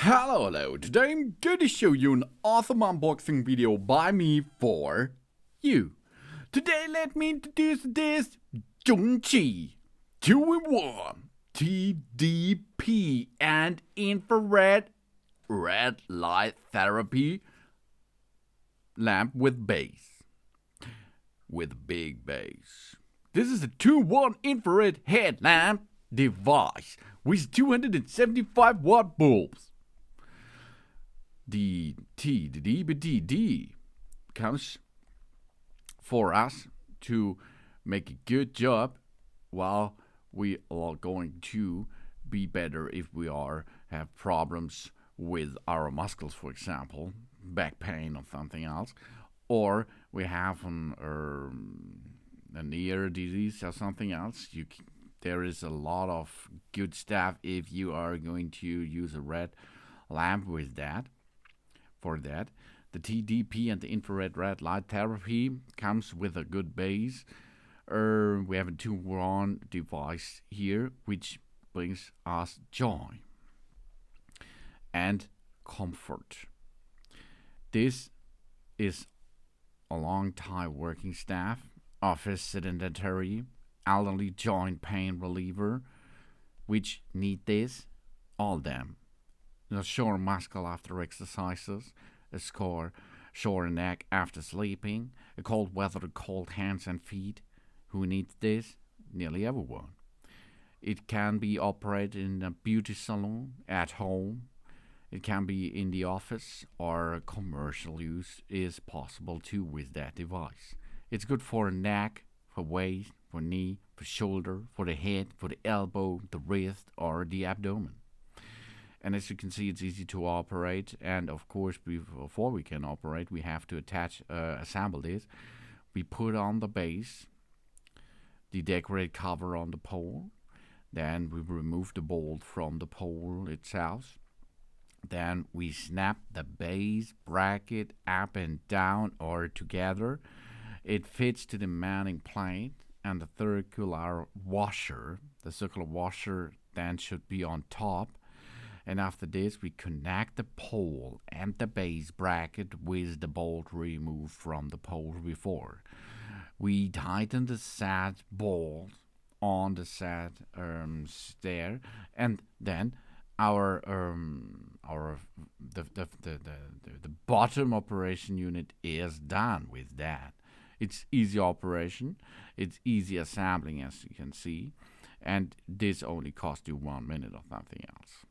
Hello. Today I'm going to show you an awesome unboxing video by me for you. Today let me introduce this Zhongqi 2-in-1 TDP and infrared red light therapy lamp with base. With big base. This is a 2-in-1 infrared headlamp device with 275 watt bulbs. The TDD comes for us to make a good job while we are going to be better if we have problems with our muscles, for example, back pain or something else, or we have an ear disease or something else. There is a lot of good stuff if you are going to use a red lamp with that. For that, the TDP and the infrared red light therapy comes with a good base. We have a 2-in-1 device here, which brings us joy and comfort. This is a long time working staff, office sedentary, elderly joint pain reliever, which need this, all them. A sore muscle after exercises, a sore neck after sleeping, a cold weather to cold hands and feet. Who needs this? Nearly everyone. It can be operated in a beauty salon, at home. It can be in the office, or commercial use is possible too with that device. It's good for neck, for waist, for knee, for shoulder, for the head, for the elbow, the wrist, or the abdomen. And as you can see, it's easy to operate. And of course, before we can operate, we have to assemble this. We put on the base, the decorated cover on the pole. Then we remove the bolt from the pole itself. Then we snap the base bracket up and down or together. It fits to the mounting plate and the circular washer. The circular washer then should be on top. And after this, we connect the pole and the base bracket with the bolt removed from the pole before. We tighten the set bolt on the set stair, and then the bottom operation unit is done with that. It's easy operation. It's easy assembling, as you can see, and this only costs you 1 minute or something else.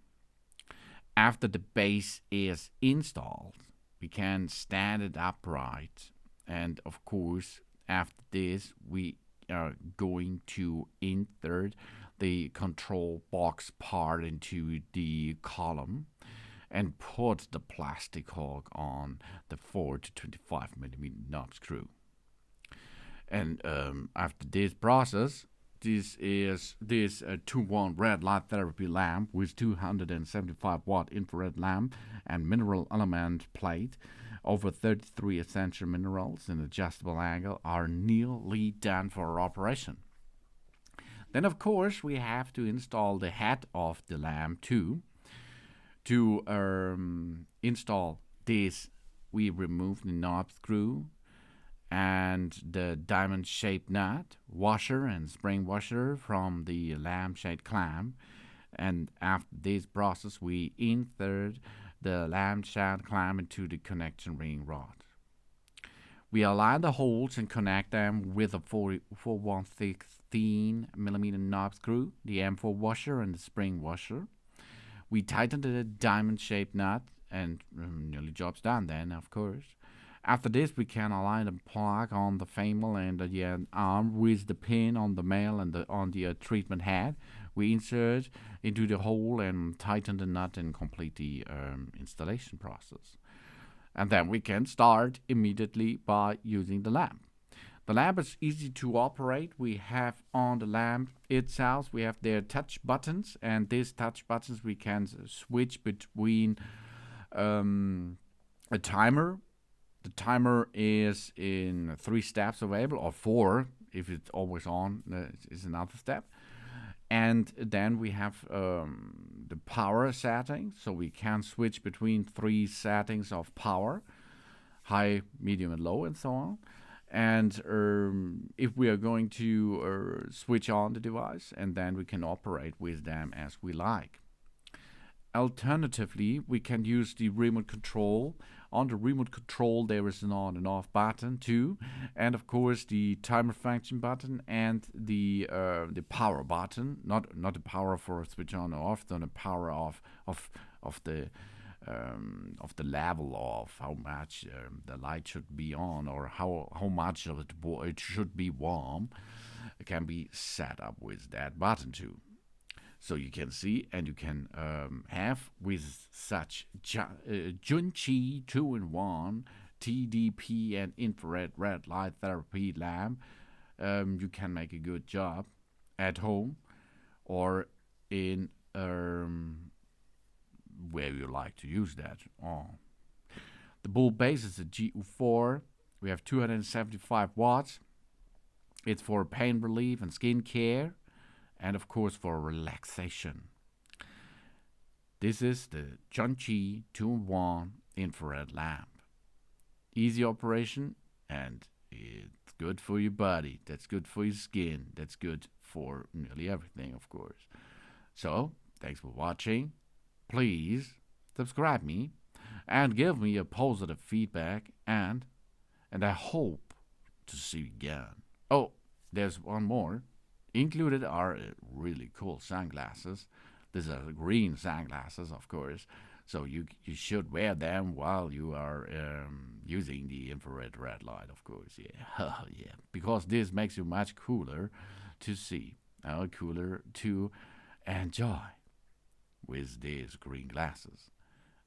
After the base is installed, we can stand it upright. And of course, after this, we are going to insert the control box part into the column and put the plastic hook on the 4 to 25 millimeter knob screw. And after this process, this is 2-in-1 red light therapy lamp with 275 watt infrared lamp and mineral element plate. Over 33 essential minerals in adjustable angle are nearly done for our operation. Then of course we have to install the head of the lamp too. To install this, we remove the knob screw and the diamond-shaped nut, washer and spring washer from the lampshade clamp. And after this process, we insert the lampshade clamp into the connection ring rod. We align the holes and connect them with a 4/116 millimeter knob screw, the M4 washer and the spring washer. We tighten the diamond-shaped nut and nearly job's done then, of course. After this, we can align the plug on the female and the arm with the pin on the male and on the treatment head. We insert into the hole and tighten the nut and complete the installation process. And then we can start immediately by using the lamp. The lamp is easy to operate. We have on the lamp itself, we have their touch buttons, and these touch buttons we can switch between a timer. The timer is in 3 steps available, or 4 if it's always on, is another step. And then we have the power settings, so we can switch between 3 settings of power: high, medium, and low, and so on. And if we are going to switch on the device, and then we can operate with them as we like. Alternatively, we can use the remote control. On the remote control, there is an on and off button too, and of course the timer function button and the power button. Not the power for switch on or off, the power of the level of how much the light should be on, or how much of it should be warm. It can be set up with that button too. So you can see, and you can have with such Junqi 2-in-1 TDP and infrared red light therapy lamp, you can make a good job at home or in where you like to use that. The bulb base is a GU4. We have 275 watts. It's for pain relief and skin care, and of course for relaxation. This is the Junqi 2-in-1 infrared lamp. Easy operation, and it's good for your body. That's good for your skin. That's good for nearly everything, of course. So, thanks for watching. Please subscribe me and give me a positive feedback, and I hope to see you again. Oh, there's one more. Included are really cool sunglasses. These are green sunglasses, of course, so you should wear them while you are using the infrared red light, of course. Yeah, yeah, because this makes you much cooler to see, cooler to enjoy with these green glasses.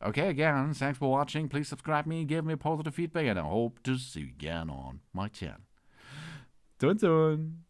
Okay, again, thanks for watching. Please subscribe me, give me positive feedback, and I hope to see you again on my channel. Dun dun!